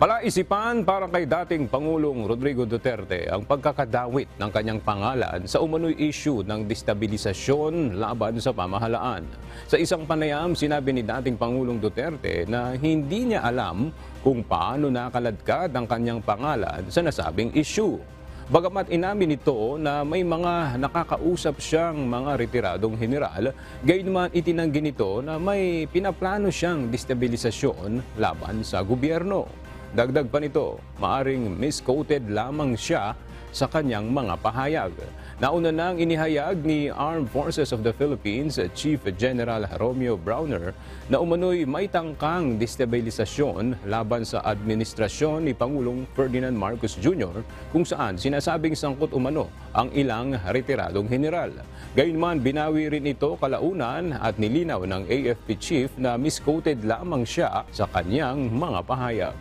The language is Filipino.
Palaisipan para kay dating Pangulong Rodrigo Duterte ang pagkakadawit ng kanyang pangalan sa umano'y issue ng destabilisasyon laban sa pamahalaan. Sa isang panayam, sinabi ni dating Pangulong Duterte na hindi niya alam kung paano nakaladkad ang kanyang pangalan sa nasabing issue. Bagamat inamin nito na may mga nakakausap siyang mga retiradong general, gayunman itinanggi nito na may pinaplano siyang destabilisasyon laban sa gobyerno. Dagdag pa nito, maaring misquoted lamang siya sa kanyang mga pahayag. Nauna nang inihayag ni Armed Forces of the Philippines Chief General Romeo Browner na umano'y may tangkang destabilisasyon laban sa administrasyon ni Pangulong Ferdinand Marcos Jr. kung saan sinasabing sangkot umano ang ilang retiradong general. Gayunman, binawi rin ito kalaunan at nilinaw ng AFP Chief na misquoted lamang siya sa kanyang mga pahayag.